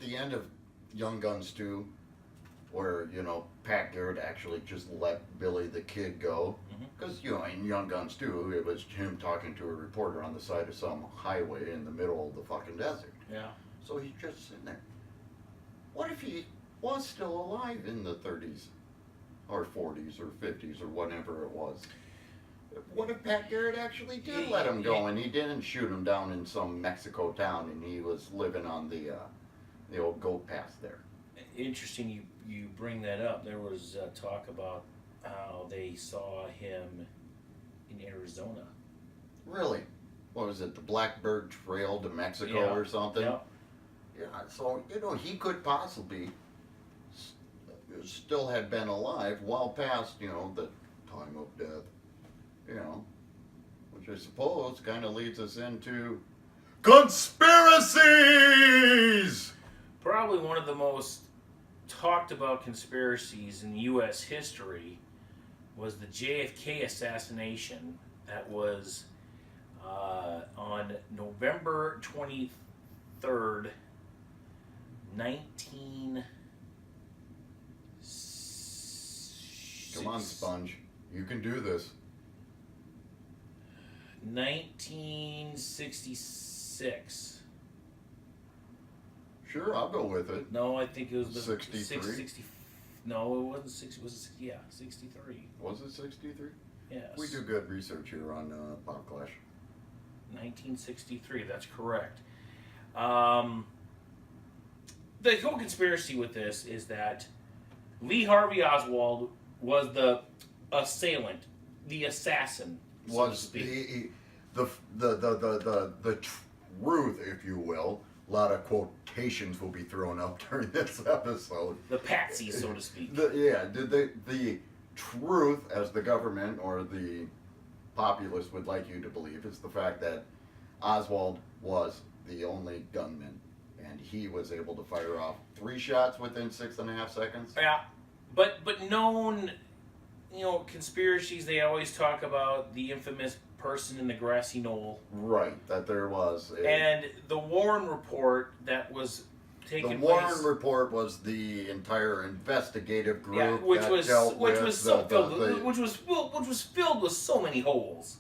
the end of Young Guns 2, where, Pat Garrett actually just let Billy the Kid go. Because, in Young Guns 2, it was him talking to a reporter on the side of some highway in the middle of the fucking desert. Yeah. So he's just sitting there. What if he was still alive in the 30s, or 40s, or 50s, or whatever it was? What if Pat Garrett actually did let him go, and he didn't shoot him down in some Mexico town, and he was living on the old goat path there? Interesting you bring that up. There was talk about how they saw him in Arizona. Really? What was it, the Blackbird Trail to Mexico or something? Yeah. Yeah, so, he could possibly still have been alive well past, the time of death. Which I suppose kind of leads us into conspiracies! Probably one of the most talked about conspiracies in U.S. history was the JFK assassination that was on November 23rd, 19... Come on, Sponge. You can do this. 1966. Sure, I'll go with it. No, I think it was the 63? No, it wasn't 60. Was it? Yeah, 63. Was it 63? Yes. We do good research here on Pop Clash. 1963. That's correct. The whole conspiracy with this is that Lee Harvey Oswald was the assailant, the assassin, so to Was speak. the truth, if you will. A lot of quotations will be thrown up during this episode. The patsy, so to speak. The truth, as the government or the populace would like you to believe, is the fact that Oswald was the only gunman, and he was able to fire off 3 shots within 6.5 seconds. Yeah, but known, conspiracies, they always talk about the infamous person in the grassy knoll. Right, that there was. And the Warren report that was taking place. The Warren report was the entire investigative group, yeah, which was filled with so many holes.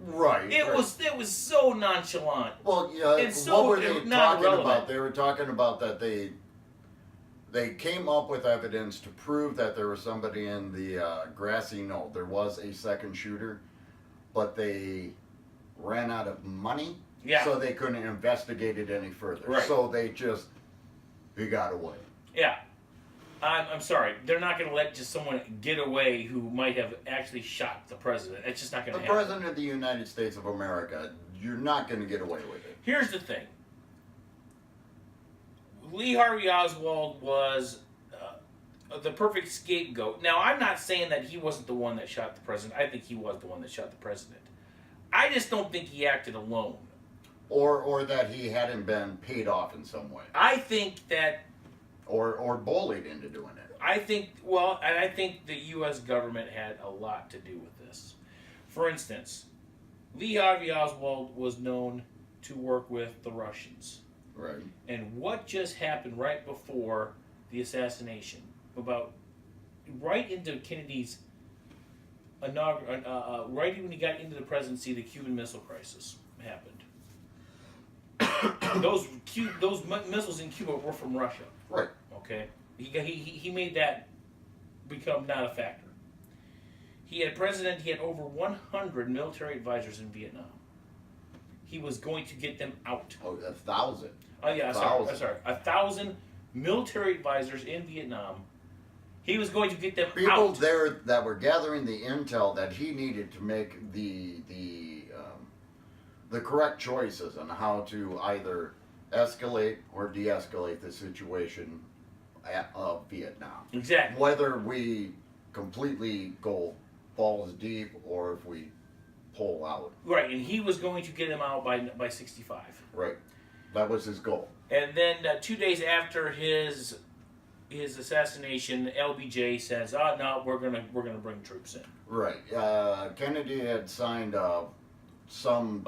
Right. It was so nonchalant. Well, yeah. And so what were they talking irrelevant. about? They were talking about that they came up with evidence to prove that there was somebody in the grassy knoll. There was a second shooter, but they ran out of money, so they couldn't investigate it any further. Right. So he got away. Yeah. I'm sorry. They're not going to let just someone get away who might have actually shot the president. It's just not going to happen. The President of the United States of America, you're not going to get away with it. Here's the thing. Lee Harvey Oswald was the perfect scapegoat. Now, I'm not saying that he wasn't the one that shot the president. I think he was the one that shot the president. I just don't think he acted alone. Or that he hadn't been paid off in some way. I think that... Or bullied into doing it. I think the U.S. government had a lot to do with this. For instance, Lee Harvey Oswald was known to work with the Russians. Right. And what just happened right before the assassination, right into Kennedy's right when he got into the presidency, the Cuban Missile Crisis happened. those missiles in Cuba were from Russia. Right. Okay. He made that become not a factor. He had over 100 military advisors in Vietnam. He was going to get them out. Oh, 1,000. Oh yeah, sorry. 1,000 military advisors in Vietnam. He was going to get them out. People there that were gathering the intel that he needed to make the correct choices on how to either escalate or de-escalate the situation of Vietnam. Exactly. Whether we completely go balls deep or if we pull out. Right, and he was going to get them out by 65. Right. That was his goal. And then 2 days after his assassination, LBJ says, "Oh no, we're gonna bring troops in." Right. Kennedy had signed some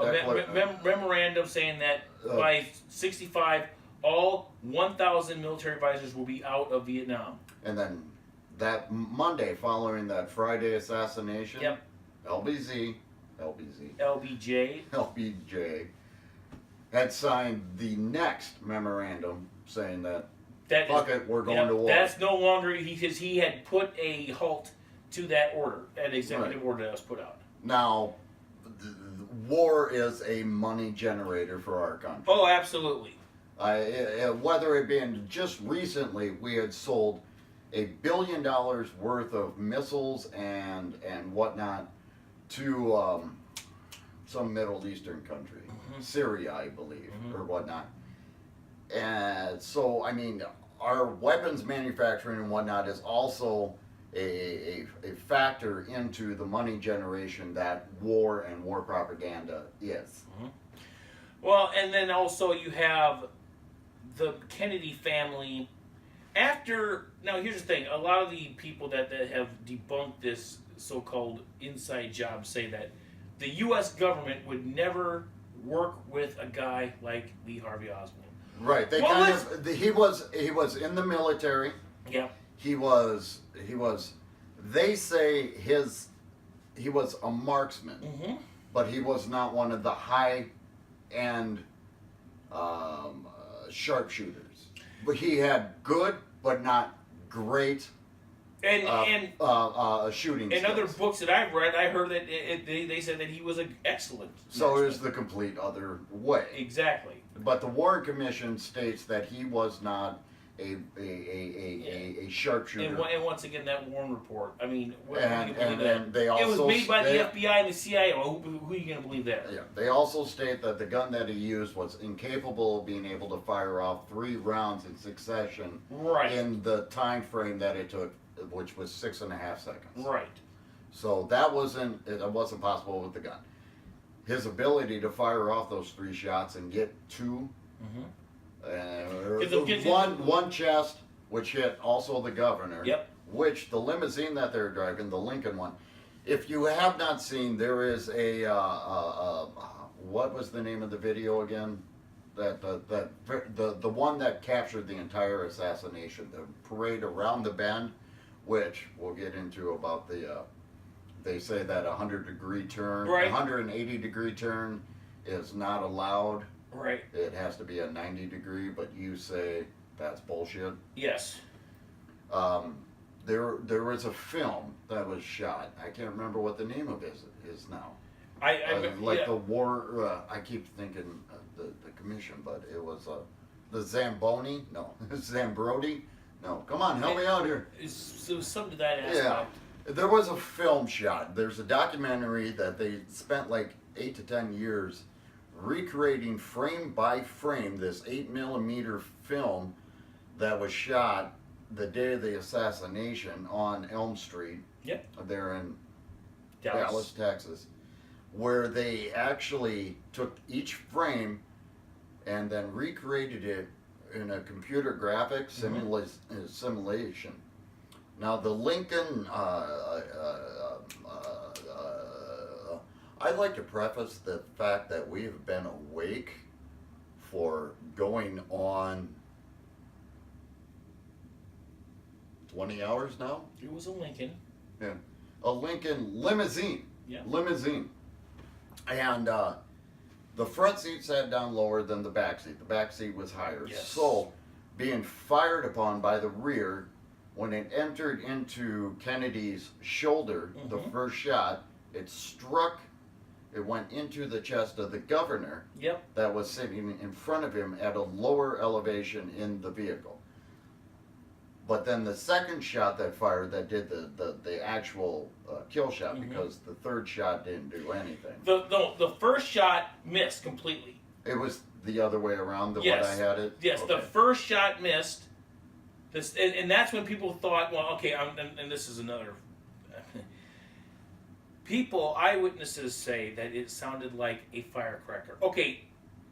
memorandum saying that by 65, all 1,000 military advisors will be out of Vietnam. And then that Monday following that Friday assassination, Yep. LBJ LBJ. had signed the next memorandum saying that, That fuck is, it, we're going yep, to war. That's no longer, because he had put a halt to that order, that executive order that was put out. Now, war is a money generator for our country. Oh, absolutely. Whether it being just recently, we had sold $1 billion worth of missiles and whatnot to some Middle Eastern country, Syria, I believe, or whatnot. And so, I mean, our weapons manufacturing and whatnot is also a factor into the money generation that war and war propaganda is. Well, and then also you have the Kennedy family. Now here's the thing, a lot of the people that have debunked this so-called inside job say that the U.S. government would never work with a guy like Lee Harvey Oswald. Right. They he was in the military. Yeah. He was they say he was a marksman, but he was not one of the high end sharpshooters. But he had good but not great shooting in skills. other books that I've read, I heard that they said that he was an excellent So marksman. it was the complete other way. Exactly. But the Warren Commission states that he was not a sharpshooter. And once again, that Warren report. I mean, and they also it was made by the FBI and the CIA. Well, who are you going to believe there? Yeah, they also state that the gun that he used was incapable of being able to fire off 3 rounds in succession in the time frame that it took, which was 6.5 seconds. Right. So that wasn't possible with the gun. His ability to fire off those 3 shots and get 2, one chest, which hit also the governor. Yep. Which the limousine that they're driving, the Lincoln one. If you have not seen, there is a what was the name of the video again? The one that captured the entire assassination, the parade around the bend, which we'll get into about the. They say that 100-degree turn, 180-degree turn is not allowed. Right. It has to be a 90-degree, but you say that's bullshit. Yes. There was a film that was shot. I can't remember what the name of it is now. The war. I keep thinking the commission, but it was the Zamboni. No, Zambrodi. No, come on, help me out here. So some to that aspect. Yeah. There was a film shot. There's a documentary that they spent like 8 to 10 years recreating frame by frame this 8mm film that was shot the day of the assassination on Elm Street. Yep. There in Dallas, Texas, where they actually took each frame and then recreated it in a computer graphic simulation. Now the Lincoln, I'd like to preface the fact that we have been awake for going on 20 hours now. It was a Lincoln. Yeah, a Lincoln limousine. Yeah. Limousine. And the front seat sat down lower than the back seat. The back seat was higher. Yes. So, being fired upon by the rear, when it entered into Kennedy's shoulder, the first shot, it went into the chest of the governor. Yep. That was sitting in front of him at a lower elevation in the vehicle. But then the second shot that fired, that did the actual kill shot, because the third shot didn't do anything. The first shot missed completely. It was the other way around than what I had it? Yes, Okay. the first shot missed. And that's when people thought, well, okay, and this is another. Eyewitnesses say that it sounded like a firecracker. Okay,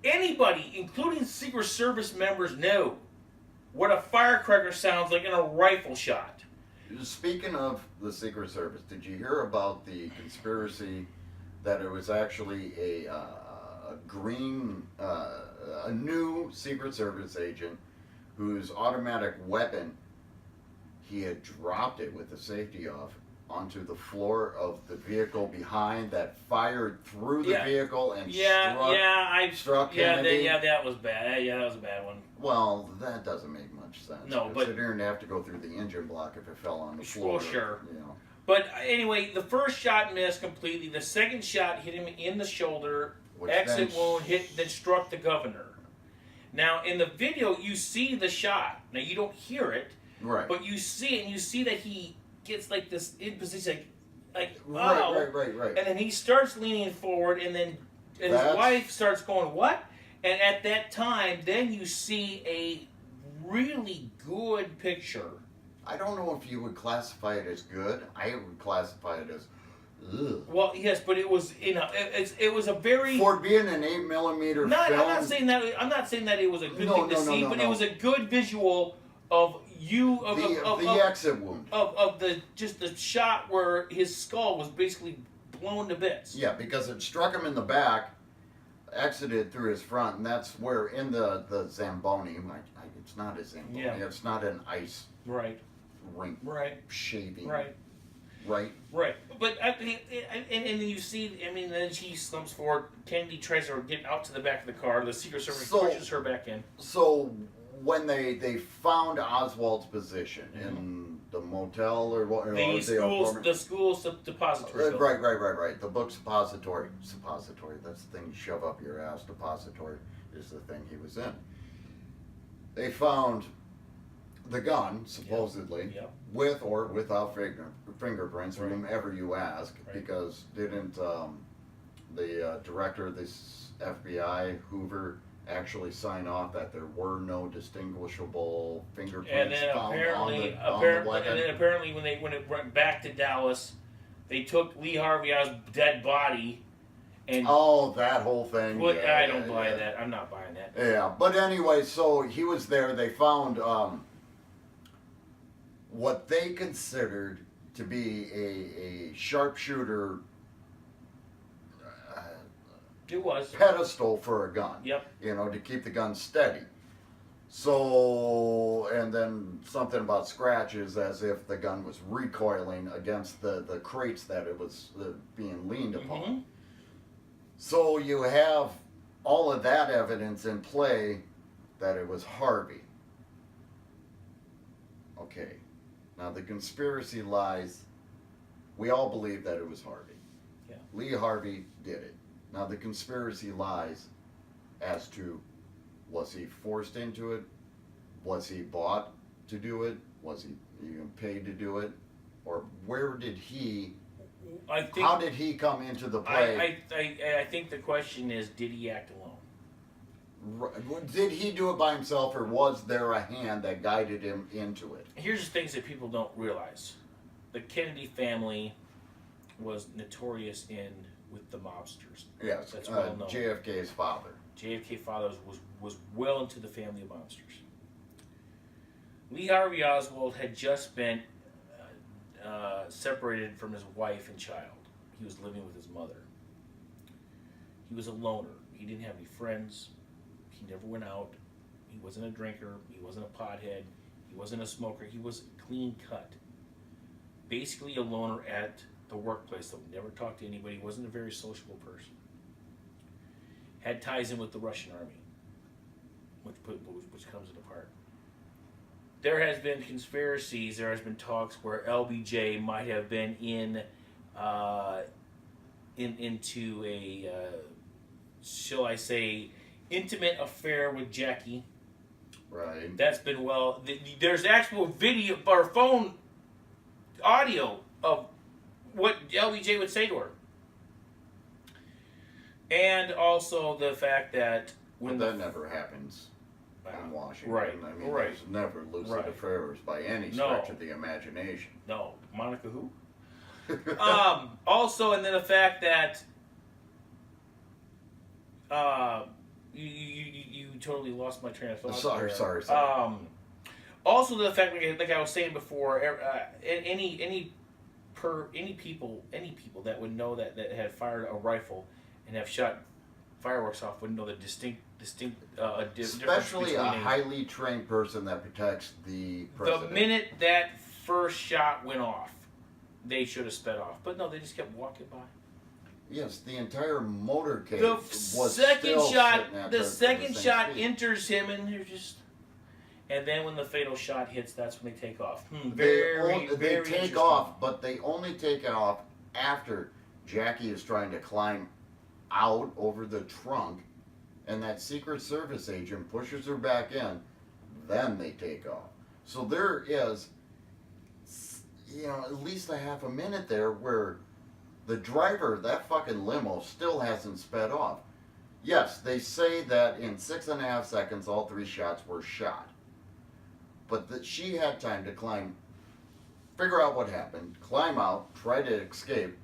anybody, including Secret Service members, know what a firecracker sounds like in a rifle shot. Speaking of the Secret Service, did you hear about the conspiracy that it was actually a green a new Secret Service agent whose automatic weapon, he had dropped it with the safety off onto the floor of the vehicle behind, that fired through the vehicle and struck Kennedy. That was bad. Yeah, that was a bad one. Well, that doesn't make much sense. No, but considering they have to go through the engine block if it fell on the floor. Well, sure. You know. But anyway, the first shot missed completely. The second shot hit him in the shoulder. Exit wound then struck the governor. Now, in the video, you see the shot. Now, you don't hear it. Right. But you see it, and you see that he gets like this in position, like right. And then he starts leaning forward, and then his wife starts going, "What?" And at that time, then you see a really good picture. I don't know if you would classify it as good. I would classify it as, ugh. Well, yes, but it was it was a very, for being an 8mm film. I'm not saying that it was a good thing to see, but it was a good visual of the exit wound of the shot where his skull was basically blown to bits. Yeah, because it struck him in the back, exited through his front, and that's where in the Zamboni, it's not a Zamboni, it's not an ice rink shaving. Right. But and then you see, I mean, then she slumps forward. Kennedy tries to get out to the back of the car. The Secret Service pushes her back in. So when they found Oswald's position in the motel or what, the school's depository. Right. The book suppository. That's the thing you shove up your ass. Depository is the thing he was in. They found the gun, supposedly, with or without fingerprints, from whomever you ask, because didn't the director of this FBI, Hoover, actually sign off that there were no distinguishable fingerprints found on the weapon? And then apparently when it went back to Dallas, they took Lee Harvey Oswald's dead body. And that whole thing. Well, I don't buy that. I'm not buying that. Yeah, but anyway, so he was there. They found what they considered to be a sharpshooter pedestal for a gun. Yep. To keep the gun steady. So, and then something about scratches as if the gun was recoiling against the crates that it was being leaned upon. Mm-hmm. So you have all of that evidence in play that it was Harvey. Okay. Now the conspiracy lies, we all believe that it was Harvey. Yeah. Lee Harvey did it. Now the conspiracy lies as to, was he forced into it? Was he bought to do it? Was he even paid to do it? Or where did he... how did he come into the play? I think the question is, did he act alone? Did he do it by himself, or was there a hand that guided him into it? Here's the things that people don't realize. The Kennedy family was notorious with the mobsters. Yes, that's well known. JFK's father. JFK father was well into the family of mobsters. Lee Harvey Oswald had just been separated from his wife and child. He was living with his mother. He was a loner. He didn't have any friends. He never went out. He wasn't a drinker. He wasn't a pothead. He wasn't a smoker. He was clean cut. Basically a loner at the workplace, though. Never talked to anybody. He wasn't a very sociable person. Had ties in with the Russian army, which comes into part. There has been conspiracies, there has been talks where LBJ might have been into a, shall I say, intimate affair with Jackie. Right. That's been there's actual video or phone audio of what LBJ would say to her. And also the fact that that never happens in Washington. Right. I mean, there's never lucid affairs by any stretch of the imagination. No. Monica who? Also, and then the fact that you totally lost my train of thought. Sorry. Also, the fact, like I was saying before, any people that would know that had fired a rifle and have shot fireworks off wouldn't know the distinct difference Especially between a highly trained person that protects the president. The minute that first shot went off, they should have sped off. But no, they just kept walking by. Yes, the entire motorcade The was second still shot, sitting at the the second same shot speed. enters him, and they're just. And then when the fatal shot hits, that's when they take off. They take interesting. off, but they only take it off after Jackie is trying to climb out over the trunk, and that Secret Service agent pushes her back in. Then they take off. So there is, at least a half a minute there where the driver of that fucking limo still hasn't sped off. Yes, they say that in 6.5 seconds all 3 shots were shot. But that she had time to climb, figure out what happened, climb out, try to escape.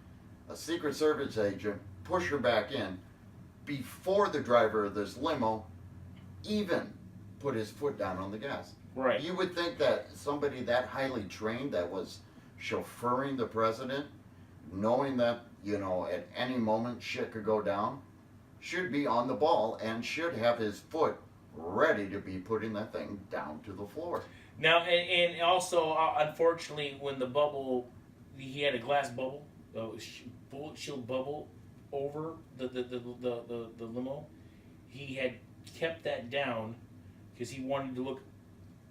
A Secret Service agent push her back in before the driver of this limo even put his foot down on the gas. Right. You would think that somebody that highly trained that was chauffeuring the president, knowing that, at any moment shit could go down, should be on the ball and should have his foot ready to be putting that thing down to the floor. Now, and also, unfortunately, when the bubble, he had a glass bubble, bullet shield bubble over the limo. He had kept that down because he wanted to look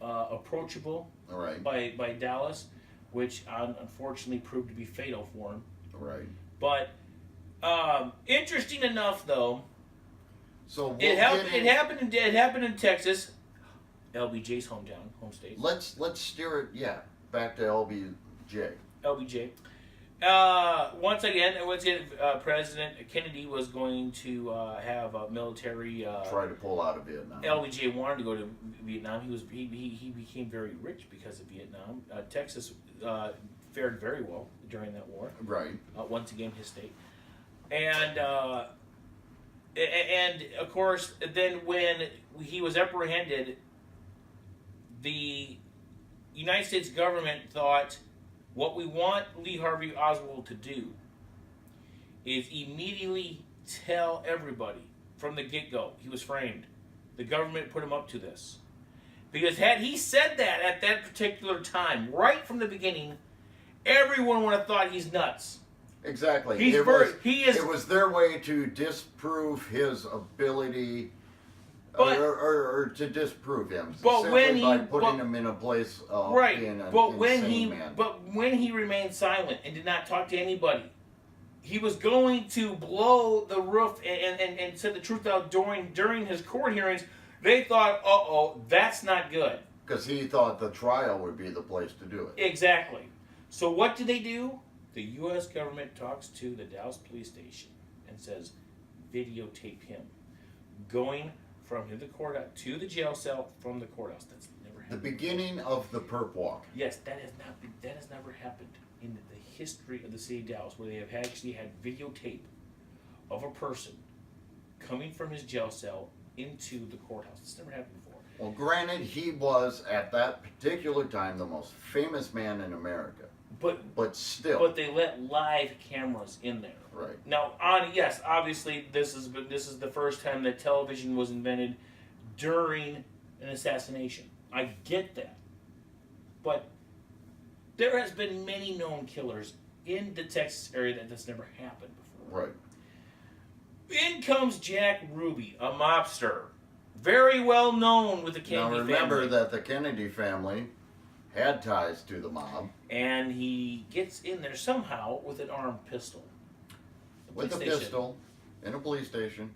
approachable Right. by Dallas, which unfortunately proved to be fatal for him. Right. But interesting enough, though, So it happened in Texas, LBJ's home state. let's steer it back to LBJ. LBJ. Once again, President Kennedy was going to have a military. Try to pull out of Vietnam. LBJ wanted to go to Vietnam. He became very rich because of Vietnam. Texas fared very well during that war. Right. Once again, his state, and of course, then when he was apprehended, the United States government thought, what we want Lee Harvey Oswald to do is immediately tell everybody from the get-go he was framed. The government put him up to this. Because had he said that at that particular time, right from the beginning, everyone would have thought he's nuts. Exactly. It was their way to disprove his ability, or to disprove him. But simply by putting him in a place of being an insane man. But when he remained silent and did not talk to anybody, he was going to blow the roof and said the truth out during his court hearings. They thought, that's not good. Because he thought the trial would be the place to do it. Exactly. So what do? The U.S. government talks to the Dallas police station and says, videotape him going from the courthouse to the jail cell from the courthouse. That's never happened. The beginning of the perp walk. Yes, that has never happened in the history of the city of Dallas, where they have actually had videotape of a person coming from his jail cell into the courthouse. It's never happened before. Well, granted, he was at that particular time the most famous man in America. But still. But they let live cameras in there. Right. Now, obviously, this is the first time that television was invented during an assassination. I get that, but there has been many known killers in the Texas area that's never happened before. Right. In comes Jack Ruby, a mobster, very well known with the Kennedy family. Now remember that the Kennedy family had ties to the mob. And he gets in there somehow with an armed pistol. With a pistol in a police station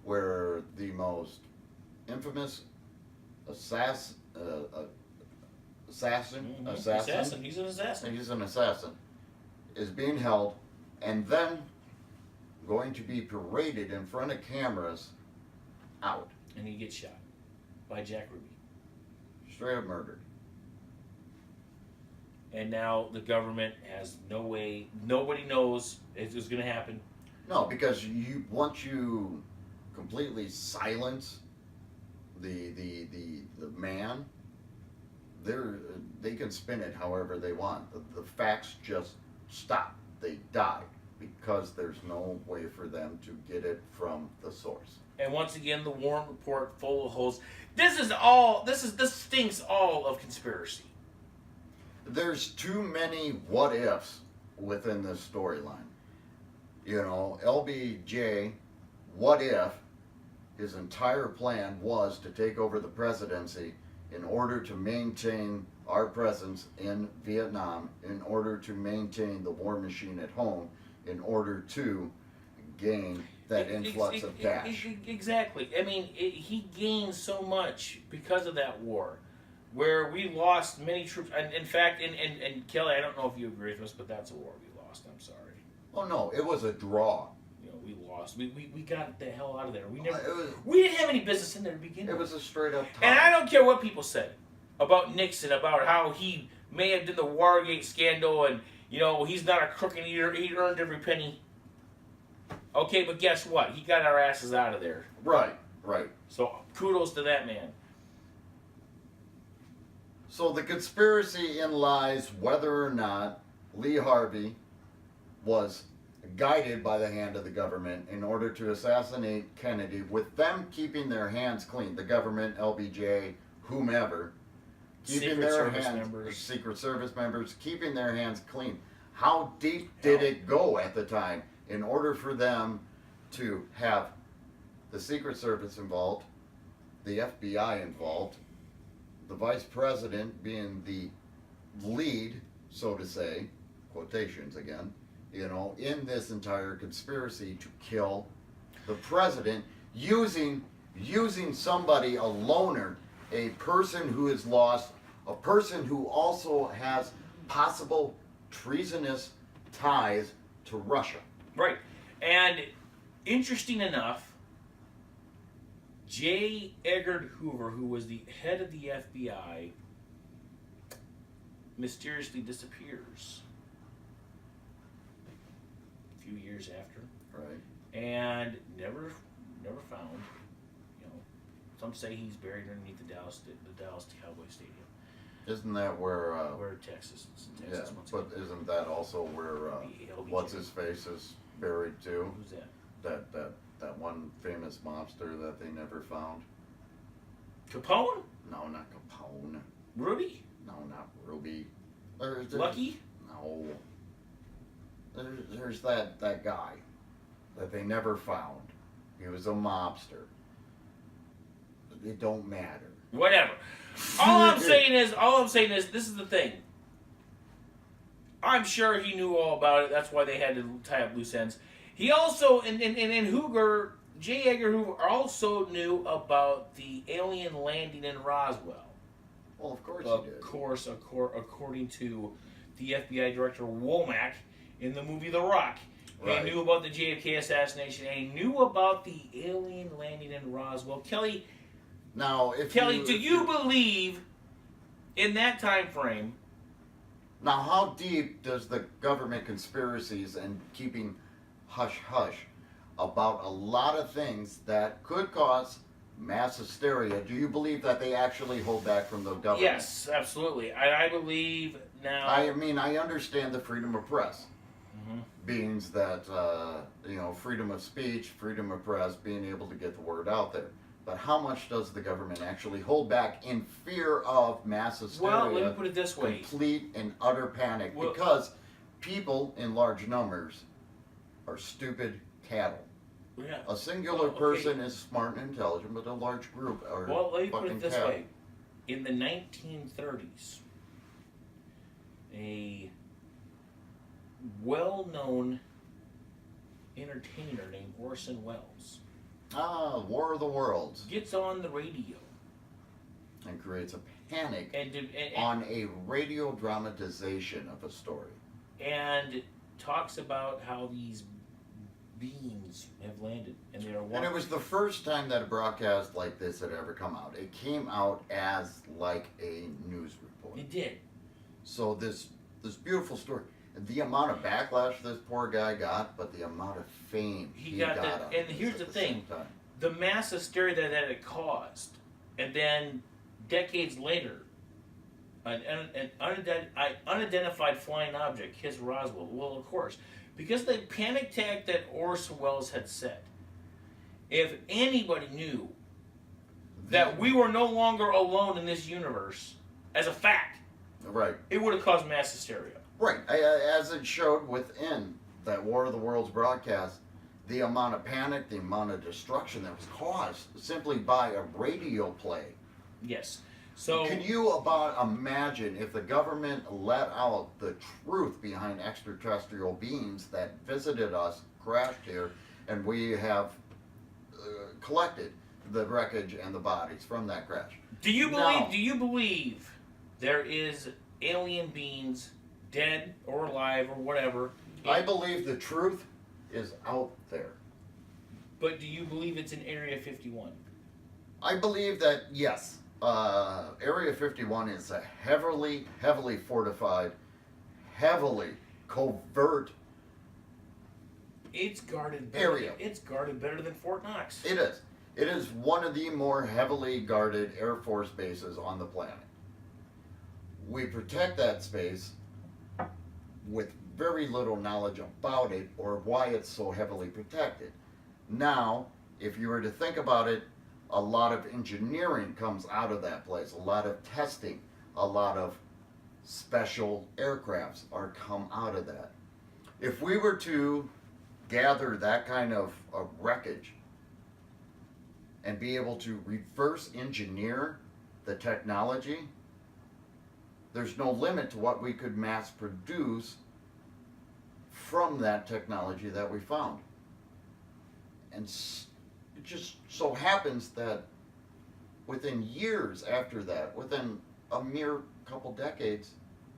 where the most infamous assassin. He's an assassin. He's an assassin. Is being held and then going to be paraded in front of cameras out. And he gets shot by Jack Ruby. Straight up murdered. And now the government has no way, nobody knows it's going to happen. No, because once you completely silence the man, they can spin it however they want. The facts just stop. They die. because there's no way for them to get it from the source. And once again, the Warren Report full of holes. This stinks all of conspiracy. There's too many what ifs within this storyline. You know, LBJ, what if his entire plan was to take over the presidency in order to maintain our presence in Vietnam, in order to maintain the war machine at home, in order to gain that influx of cash. Exactly. I mean, he gained so much because of that war, where we lost many troops. And in fact, and Kelly, I don't know if you agree with us, but that's a war we lost. I'm sorry. Oh no, it was a draw. You know, we lost. We got the hell out of there. We didn't have any business in there to begin with. It was a straight up tie. And I don't care what people say about Nixon, about how he may have done the Watergate scandal, and you know he's not a crook and he earned every penny. Okay, but guess what? He got our asses out of there. Right. So kudos to that man. So the conspiracy in lies whether or not Lee Harvey was guided by the hand of the government in order to assassinate Kennedy, with them keeping their hands clean. The government, LBJ, whomever, keeping their hands, Secret Service members, keeping their hands clean. How deep did it go at the time in order for them to have the Secret Service involved, the FBI involved, the Vice President being the lead, so to say, quotations again, you know, in this entire conspiracy to kill the president, using somebody, a loner, a person who is lost, a person who also has possible treasonous ties to Russia. Right. And interesting enough, J. Edgar Hoover, who was the head of the FBI, mysteriously disappears a few years after. Right. And never found. You know, some say he's buried underneath the Dallas Cowboy Stadium. Isn't that where? Where Texas? It's in Texas. Yeah, but isn't that also where what's his face is buried too? Who's that? That one famous mobster that they never found. Capone? No, not Capone. Ruby? No, not Ruby. Lucky? No. There's that guy that they never found. He was a mobster. It don't matter. Whatever. All I'm saying is, this is the thing. I'm sure he knew all about it. That's why they had to tie up loose ends. He also, and Hoover, J. Edgar Hoover also knew about the alien landing in Roswell. Well, of course he did. Of course, according to the FBI director Womack in the movie The Rock. Right. He knew about the JFK assassination, and he knew about the alien landing in Roswell. Kelly, do you believe in that time frame? Now, how deep does the government conspiracies and keeping hush-hush about a lot of things that could cause mass hysteria, do you believe that they actually hold back from the government? Yes, absolutely. I believe now... I mean, I understand the freedom of press. Mm-hmm. Beings that, freedom of speech, freedom of press, being able to get the word out there. But how much does the government actually hold back in fear of mass hysteria? Well, let me put it this way. Complete and utter panic. Because people in large numbers are stupid cattle. Yeah. A singular person is smart and intelligent, but a large group are let me put it this cattle. way. In the 1930s, a well-known entertainer named Orson Welles War of the Worlds gets on the radio and creates a panic and on a radio dramatization of a story and talks about how these beings have landed and they are and it was the first time that a broadcast like this had ever come out. It came out as like a news report. It did. So this beautiful story, the amount of backlash this poor guy got, but the amount of fame he got out and of here's this the at thing, same time. the mass hysteria that it caused, and then decades later, an unidentified flying object hits Roswell. Well, of course, Because the panic attack that Orson Welles had said, if anybody knew that we were no longer alone in this universe, as a fact, Right. it would have caused mass hysteria. Right. As it showed within that War of the Worlds broadcast, the amount of panic, the amount of destruction that was caused simply by a radio play. Yes. So Can you imagine if the government let out the truth behind extraterrestrial beings that visited us, crashed here, and we have collected the wreckage and the bodies from that crash? do you believe? Now- Do you believe there is alien beings, dead or alive or whatever? I believe the truth is out there. But do you believe it's in Area 51? I believe that, yes, Area 51 is a heavily fortified, heavily covert. It's guarded better. Area. It's guarded better than Fort Knox. It is. It is one of the more heavily guarded Air Force bases on the planet. We protect that space with very little knowledge about it or why it's so heavily protected. Now, if you were to think about it, a lot of engineering comes out of that place, a lot of testing, a lot of special aircrafts are come out of that. If we were to gather that kind of wreckage and be able to reverse engineer the technology, there's no limit to what we could mass produce from that technology that we found. And it just so happens that within years after that, within a mere couple decades,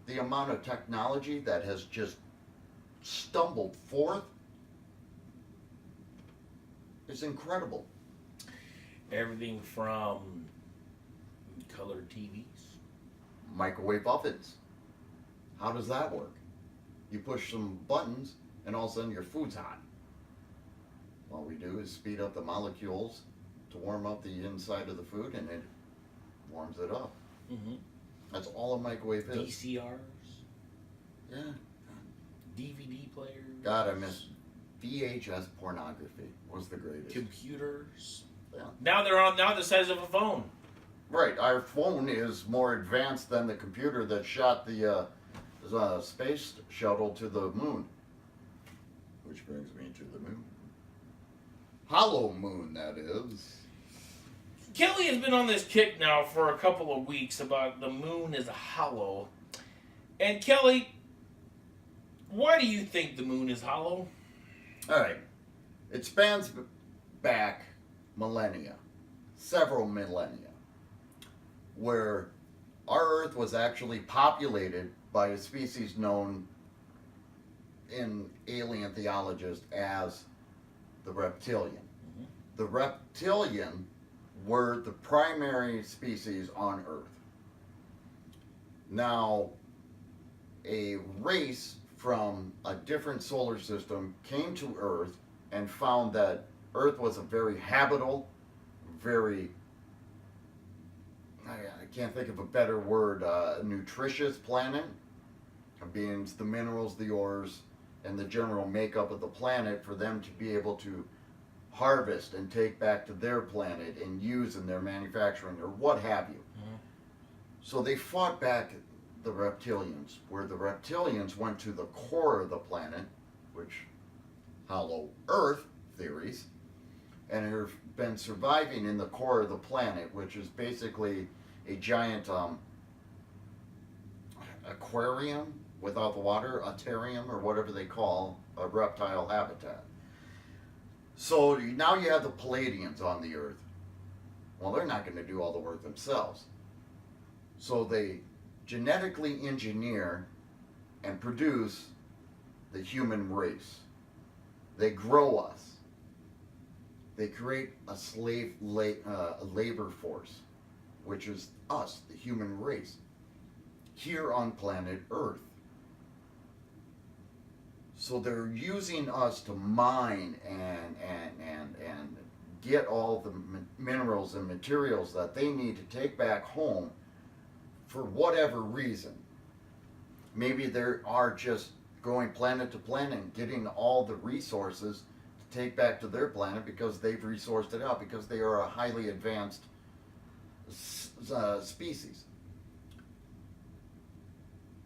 the amount of technology that has just stumbled forth is incredible. Everything from colored TVs. Microwave ovens. How does that work? You push some buttons and all of a sudden your food's hot. All we do is speed up the molecules to warm up the inside of the food and it warms it up. Mm-hmm. That's all a microwave is. VCRs. Yeah. DVD players. God, I miss VHS pornography. Was the greatest. Computers. Yeah. Now they're the size of a phone. Right. Our phone is more advanced than the computer that shot the space shuttle to the moon. Which brings me to the moon. Hollow moon, that is. Kelly has been on this kick now for a couple of weeks about the moon is hollow. And Kelly, why do you think the moon is hollow? All right. It spans back millennia, several millennia, where our Earth was actually populated by a species known in alien theologists as the reptilian. Mm-hmm. The reptilian were the primary species on Earth. Now, a race from a different solar system came to Earth and found that Earth was a very habitable, very, I can't think of a better word, nutritious planet, being the minerals, the ores, and the general makeup of the planet for them to be able to harvest and take back to their planet and use in their manufacturing or what have you. Mm-hmm. So they fought back the reptilians, where the reptilians went to the core of the planet, which hollow Earth theories, and have been surviving in the core of the planet, which is basically a giant aquarium without the water, a terrarium, or whatever they call a reptile habitat. So now you have the Palladians on the Earth. Well, they're not going to do all the work themselves. So they genetically engineer and produce the human race. They grow us. They create a slave labor force, which is us, the human race, here on planet Earth. So they're using us to mine and get all the minerals and materials that they need to take back home for whatever reason. Maybe there are just going planet to planet and getting all the resources to take back to their planet because they've resourced it out, because they are a highly advanced species.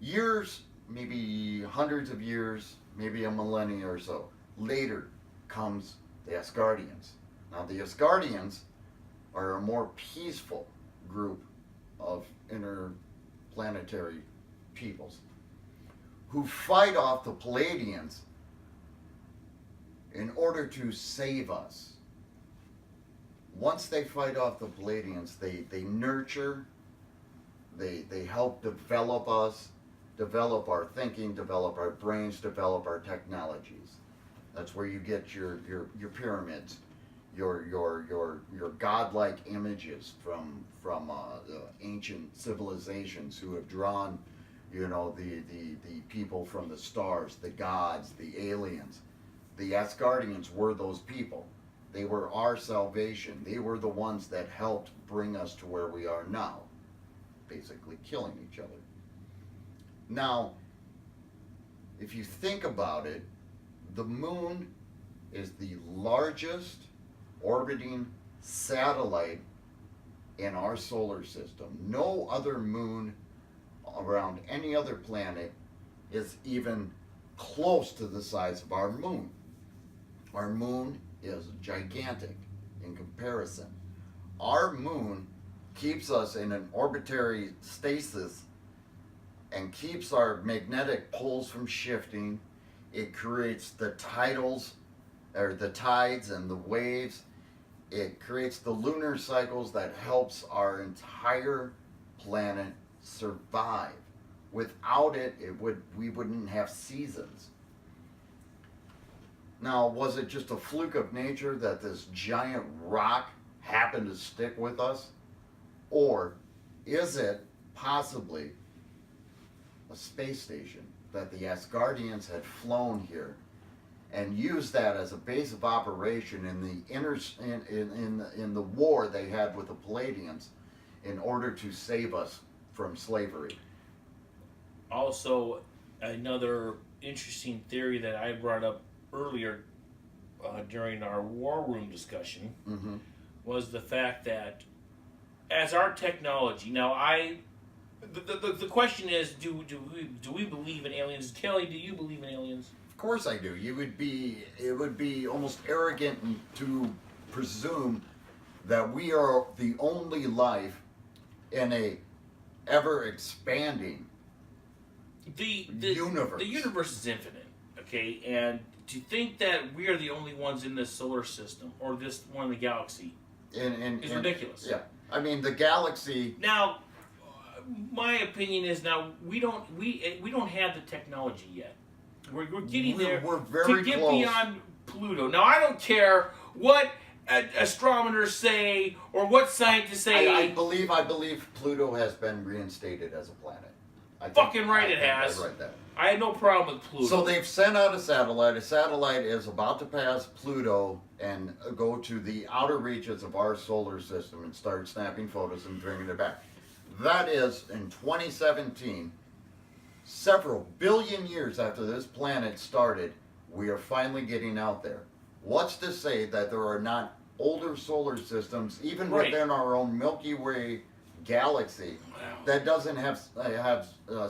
Years, maybe hundreds of years, maybe a millennia or so later comes the Asgardians. Now the Asgardians are a more peaceful group of interplanetary peoples who fight off the Palladians in order to save us. Once they fight off the Palladians, they nurture, they help develop us, develop our thinking, develop our brains, develop our technologies. That's where you get your pyramids, your godlike images from ancient civilizations who have drawn, you know, the people from the stars, the gods, the aliens. The Asgardians were those people. They were our salvation. They were the ones that helped bring us to where we are now, basically killing each other. Now, if you think about it, the moon is the largest orbiting satellite in our solar system. No other moon around any other planet is even close to the size of our moon. Our moon is gigantic in comparison. Our moon keeps us in an orbitary stasis and keeps our magnetic poles from shifting. It creates the tidals, or the tides and the waves. It creates the lunar cycles that helps our entire planet survive. Without it, we wouldn't have seasons. Now, was it just a fluke of nature that this giant rock happened to stick with us? Or is it possibly a space station that the Asgardians had flown here and used that as a base of operation in the in the war they had with the Palladians in order to save us from slavery? Also, another interesting theory that I brought up earlier during our war room discussion was the fact that as our technology now, the question is, do we believe in aliens? Kelly, do you believe in aliens? Of course I do. It would be almost arrogant to presume that we are the only life in a ever expanding universe. The universe is infinite, okay? And to think that we are the only ones in this solar system or this one in the galaxy is ridiculous. Yeah, I mean the galaxy. Now, my opinion is now we don't have the technology yet. We're getting there. We're very to get close. beyond Pluto. Now, I don't care what astronomers say or what scientists say. I believe Pluto has been reinstated as a planet. Fucking right it has. I read that. I had no problem with Pluto. So they've sent out a satellite. A satellite is about to pass Pluto and go to the outer reaches of our solar system and start snapping photos and bringing it back. That is in 2017, several billion years after this planet started, we are finally getting out there. What's to say that there are not older solar systems, even within our own Milky Way galaxy, that doesn't have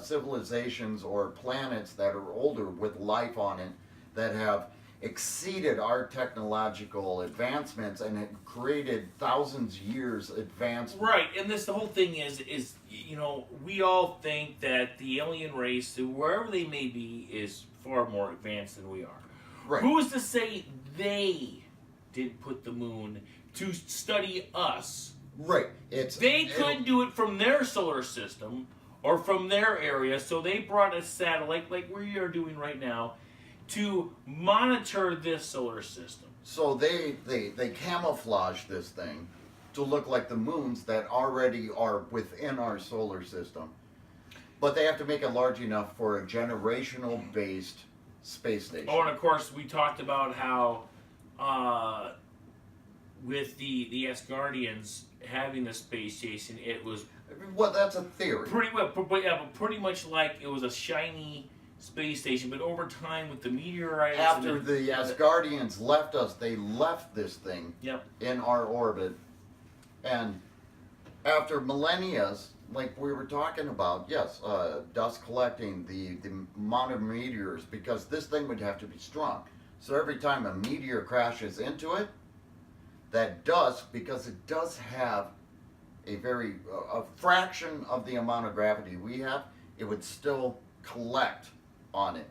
civilizations or planets that are older with life on it that have exceeded our technological advancements and have created thousands years advancement. Right, and the whole thing is you know, we all think that the alien race, wherever they may be, is far more advanced than we are. Right. Who is to say they didn't put the moon to study us? Right. They couldn't do it from their solar system or from their area, so they brought a satellite like we are doing right now to monitor this solar system. So they camouflage this thing to look like the moons that already are within our solar system. But they have to make it large enough for a generational based space station. Oh, and of course we talked about how with the Asgardians having the space station, it was Well, that's a theory. pretty much like it was a shiny space station, but over time with the meteorites. After the Asgardians left us, they left this thing Yep. in our orbit. And after millennia, like we were talking about, yes, dust collecting, the amount of meteors, because this thing would have to be strong. So every time a meteor crashes into it, that dust, because it does have a fraction of the amount of gravity we have, it would still collect on it.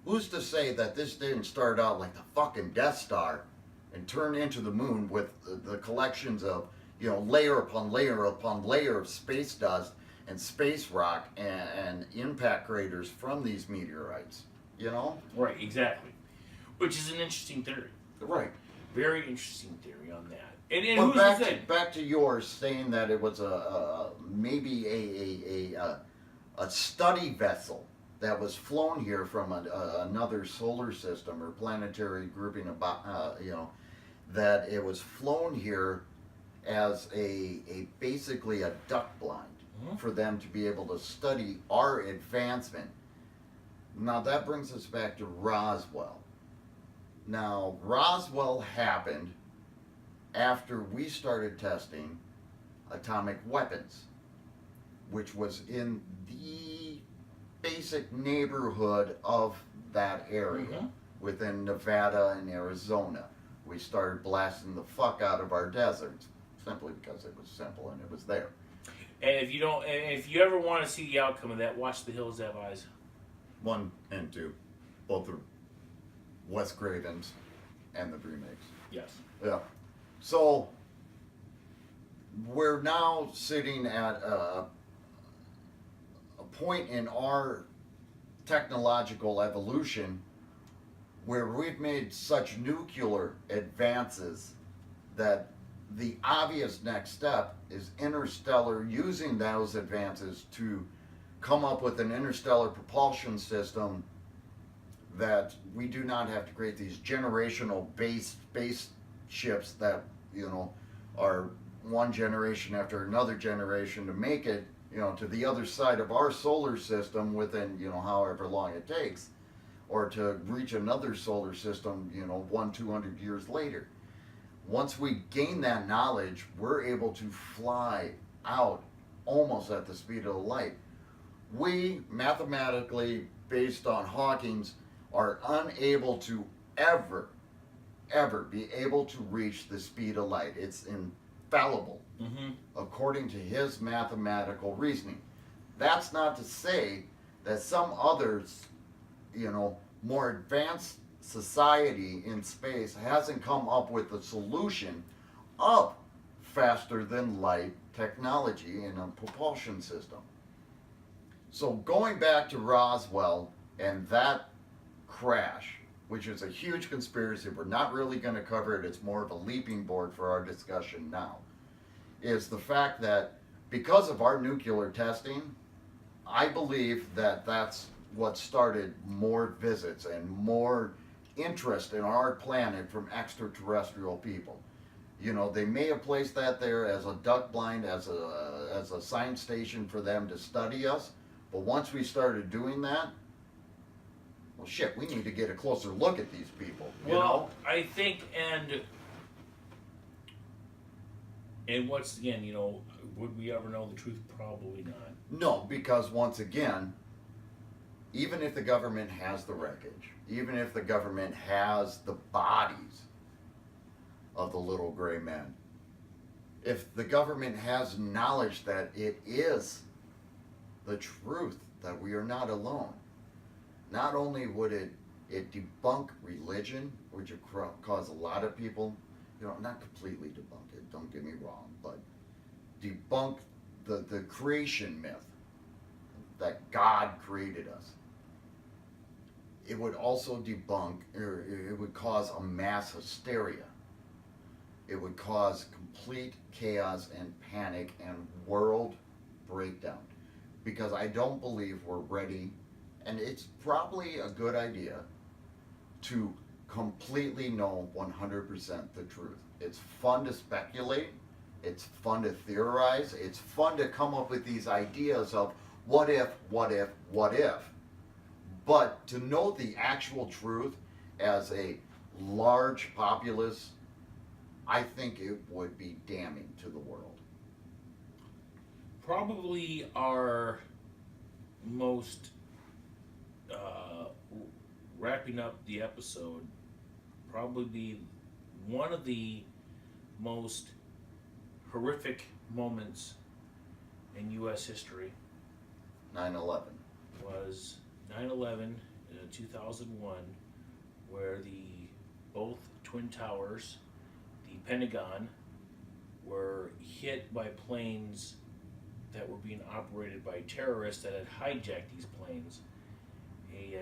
Who's to say that this didn't start out like the fucking Death Star and turn into the moon with the collections of, layer upon layer upon layer of space dust and space rock and impact craters from these meteorites, Right, exactly. Which is an interesting theory. Right. Very interesting theory on that. And But who's the thing? back to yours saying that it was maybe a study vessel that was flown here from another solar system or planetary grouping about that it was flown here as basically a duck blind for them to be able to study our advancement. Now that brings us back to Roswell. Now Roswell happened after we started testing atomic weapons, which was in the basic neighborhood of that area within Nevada and Arizona. We started blasting the fuck out of our deserts simply because it was simple and it was there. And if you ever want to see the outcome of that, watch The Hills Have Eyes. 1 and 2, both are Wes Craven's and the remakes. Yes. Yeah. So we're now sitting at a point in our technological evolution where we've made such nuclear advances that the obvious next step is interstellar, using those advances to come up with an interstellar propulsion system that we do not have to create these generational space ships that are one generation after another generation to make it to the other side of our solar system within however long it takes, or to reach another solar system 200 years later. Once we gain that knowledge, we're able to fly out almost at the speed of the light. We mathematically, based on Hawking's, are unable to ever be able to reach the speed of light. It's infallible, according to his mathematical reasoning. That's not to say that some others, more advanced society in space hasn't come up with a solution of faster than light technology in a propulsion system. So going back to Roswell and that crash, which is a huge conspiracy, we're not really going to cover it, it's more of a leaping board for our discussion now, is the fact that because of our nuclear testing, I believe that that's what started more visits and more interest in our planet from extraterrestrial people. They may have placed that there as a duck blind, as a science station for them to study us, but once we started doing that, well, shit, we need to get a closer look at these people. I think, and once again, would we ever know the truth? Probably not. No, because once again, even if the government has the wreckage, even if the government has the bodies of the little gray men, if the government has knowledge that it is the truth, that we are not alone, not only would it debunk religion, which would cause a lot of people, not completely debunk it, don't get me wrong, but debunk the creation myth that God created us. It would also debunk, or it would cause a mass hysteria. It would cause complete chaos and panic and world breakdown. Because I don't believe we're ready, and it's probably a good idea to completely know 100% the truth. It's fun to speculate, it's fun to theorize, it's fun to come up with these ideas of what if. But to know the actual truth as a large populace, I think it would be damning to the world. Probably our most wrapping up the episode, probably be one of the most horrific moments in U.S. history 9/11. was 9/11 in 2001, where both Twin Towers, the Pentagon, were hit by planes that were being operated by terrorists that had hijacked these planes.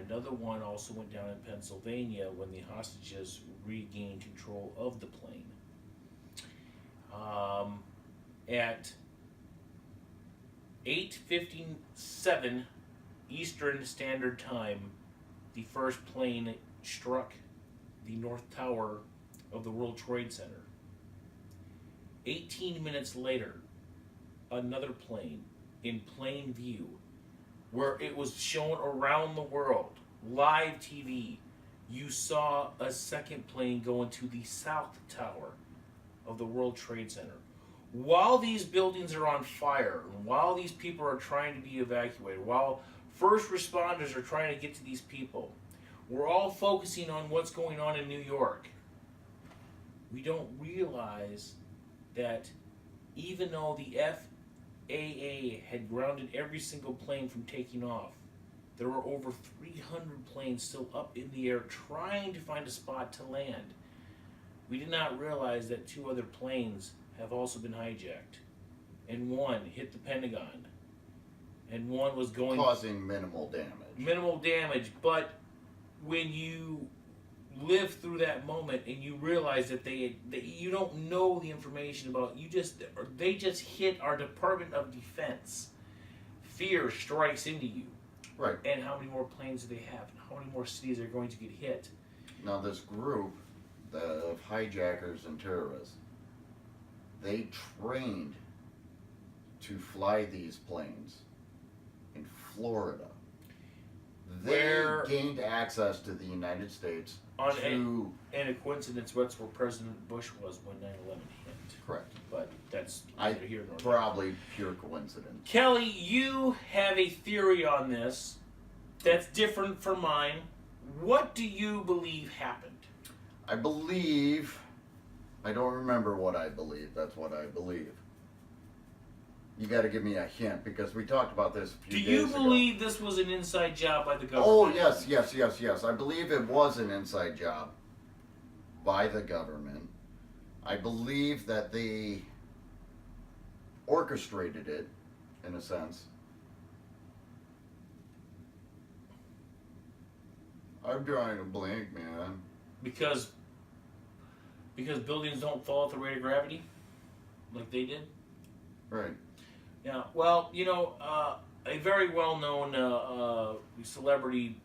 Another one also went down in Pennsylvania when the hostages regained control of the plane. At 8:57 Eastern Standard Time, the first plane struck the North Tower of the World Trade Center. 18 minutes later, another plane in plain view, where it was shown around the world, live TV, you saw a second plane go into the South Tower of the World Trade Center. While these buildings are on fire, and while these people are trying to be evacuated, while first responders are trying to get to these people, we're all focusing on what's going on in New York. We don't realize that even though the FAA had grounded every single plane from taking off, there were over 300 planes still up in the air trying to find a spot to land. We did not realize that 2 other planes have also been hijacked, and one hit the Pentagon, and one was going causing minimal damage. But when you live through that moment and you realize that you don't know the information about, they just hit our Department of Defense, fear strikes into you. Right. And how many more planes do they have, and how many more cities are going to get hit? Now this group of hijackers and terrorists, they trained to fly these planes in Florida. They gained access to the United States and a coincidence, that's where President Bush was when 9/11 hit. Correct. But that's neither here nor there. Probably pure coincidence. Kelly, you have a theory on this that's different from mine. What do you believe happened? I don't remember what I believe. That's what I believe. You got to give me a hint, because we talked about this a few days ago. Do you believe this was an inside job by the government? Oh, yes. I believe it was an inside job by the government. I believe that they orchestrated it, in a sense. I'm drawing a blank, man. Because buildings don't fall at the rate of gravity, like they did? Right. Yeah, well, a very well-known celebrity,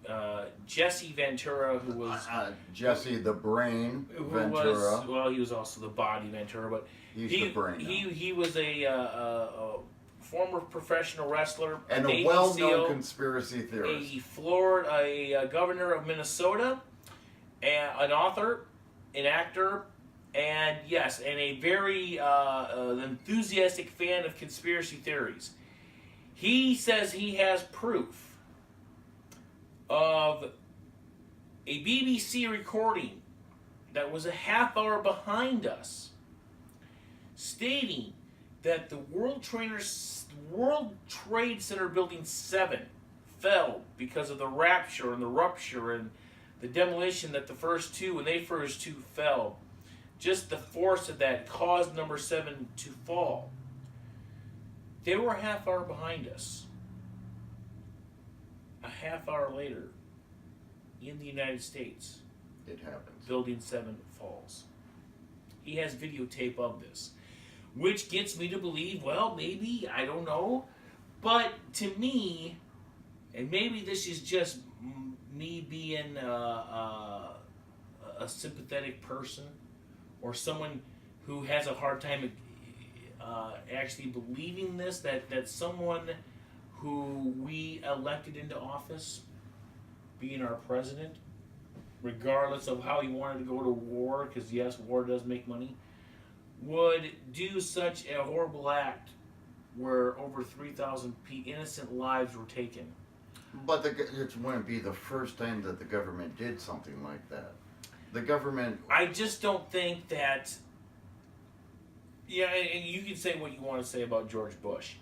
Jesse Ventura, who was Jesse the Brain Ventura. He was also the body Ventura, but he's the brain. He was a former professional wrestler, and a well-known conspiracy theorist. A governor of Minnesota, an author, an actor, and a very enthusiastic fan of conspiracy theories. He says he has proof of a BBC recording that was a half hour behind us, stating that the World Trade Center Building 7 fell because of the rupture and the demolition that the first two, when they first two fell, just the force of that caused number 7 to fall. They were a half hour behind us. A half hour later, in the United States, it happens. Building 7 falls. He has videotape of this, which gets me to believe, well, maybe, I don't know, but to me, and maybe this is just me being a sympathetic person, or someone who has a hard time actually believing this, that someone who we elected into office being our president, regardless of how he wanted to go to war, because yes, war does make money, would do such a horrible act where over 3,000 innocent lives were taken. But it wouldn't be the first time that the government did something like that. The government... I just don't think that... Yeah, and you can say what you want to say about George Bush.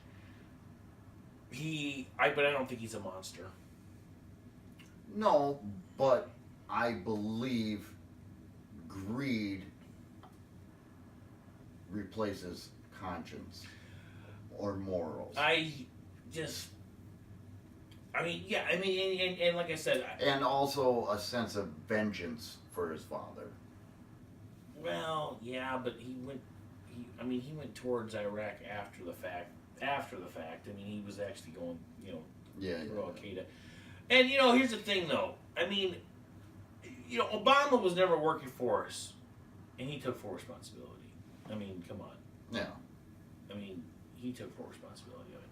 But I don't think he's a monster. No, but I believe greed replaces conscience or morals. And like I said... And also a sense of vengeance for his father. Well, yeah, but he went towards Iraq after the fact. I mean, he was actually going, through Al Qaeda. And, here's the thing, though. I mean, Obama was never working for us, and he took full responsibility. I mean, come on. Yeah. I mean, he took full responsibility of it.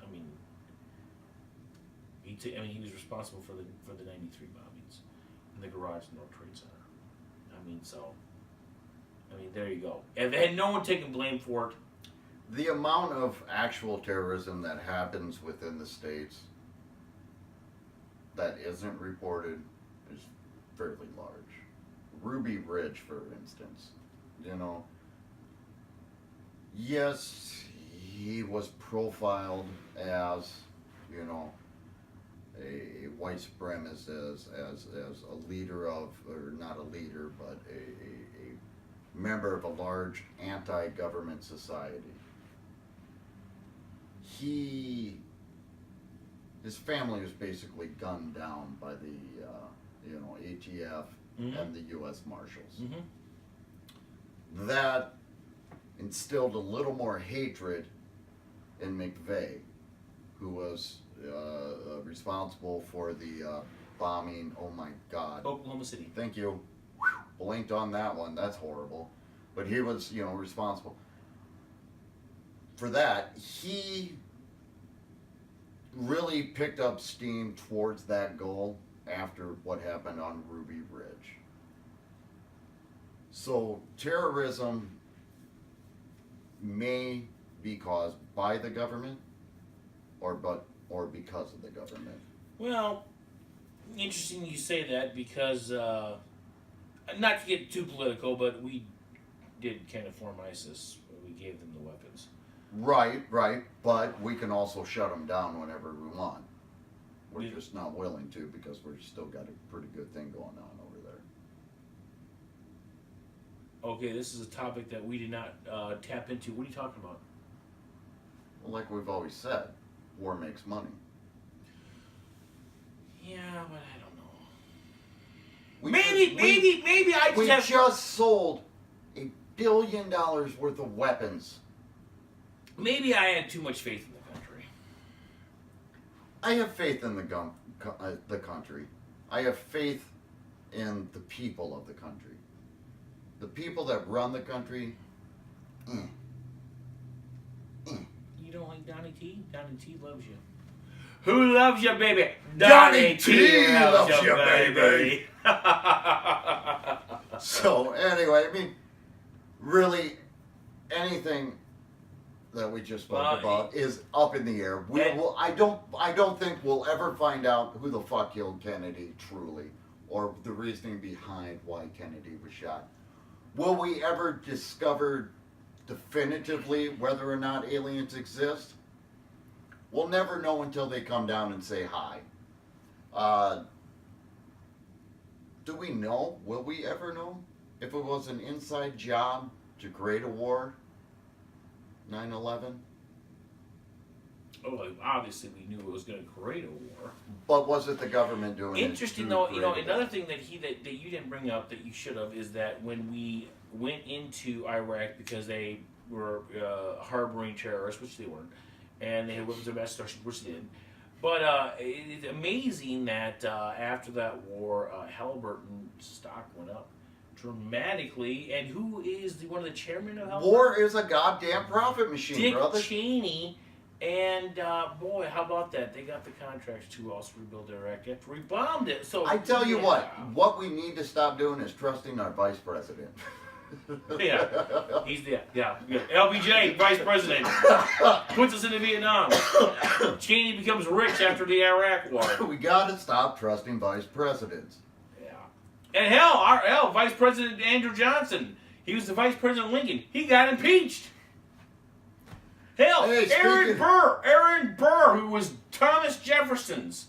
I mean, he was responsible for the 93 bombings in the garage in the World Trade Center. There you go. And had no one taken blame for it. The amount of actual terrorism that happens within the states that isn't reported is fairly large. Ruby Ridge, for instance, yes, he was profiled as, a white supremacist, as a leader of, or not a leader, but a member of a large anti-government society. His family was basically gunned down by the, ATF and the U.S. Marshals. Mm-hmm. That instilled a little more hatred in McVeigh, who was responsible for the bombing. Oh my God! Oklahoma City. Thank you. Blinked on that one. That's horrible. But he was, responsible for that. He really picked up steam towards that goal after what happened on Ruby Ridge. So terrorism may be caused by the government or because of the government. Well, interesting you say that because, not to get too political, but we did kind of form ISIS. We gave them the weapons. Right, but we can also shut them down whenever we want. We're just not willing to because we've still got a pretty good thing going on over there. Okay, this is a topic that we did not tap into. What are you talking about? Well, like we've always said, war makes money. Yeah, but I don't know. We just sold $1 billion worth of weapons. Maybe I had too much faith in the country. I have faith in the country. I have faith in the people of the country. The people that run the country. You don't like Donnie T? Donnie T loves you. Who loves you, baby? Donnie T loves you, baby. So anyway, really, anything that we just spoke about is up in the air. I don't think we'll ever find out who the fuck killed Kennedy truly, or the reasoning behind why Kennedy was shot. Will we ever discover definitively whether or not aliens exist? We'll never know until they come down and say hi. Do we know? Will we ever know? If it was an inside job to create a war? 9/11? Oh, obviously we knew it was going to create a war. But was it the government doing it? Interesting though, another thing that you didn't bring up that you should have is that when we went into Iraq because they were harboring terrorists, which they weren't, and they had weapons of mass destruction, which they didn't. But it's amazing that after that war, Halliburton stock went up dramatically. And who is one of the chairmen of Halliburton? War is a goddamn profit machine, Dick brother. Cheney And boy, how about that? They got the contracts to also rebuild Iraq after we bombed it. So I tell you what we need to stop doing is trusting our vice president. Yeah, he's yeah. LBJ, vice president, puts us into Vietnam. Cheney becomes rich after the Iraq War. We gotta stop trusting vice presidents. Yeah, and hell, Vice President Andrew Johnson, he was the Vice President of Lincoln. He got impeached. Hell, Hey, Aaron Burr, who was Thomas Jefferson's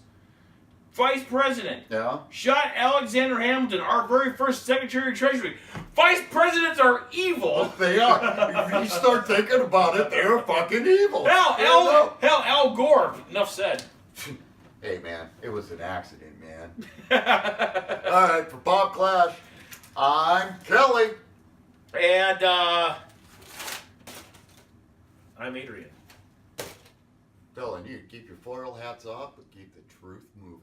vice president, shot Alexander Hamilton, our very first Secretary of Treasury. Vice presidents are evil. They are. If you start thinking about it, they're fucking evil. Hell, Al Gore. Enough said. Hey, man, it was an accident, man. All right, for Bob Clash, I'm Kelly. And I'm Adrian. Telling you, keep your foil hats off, but keep the truth moving.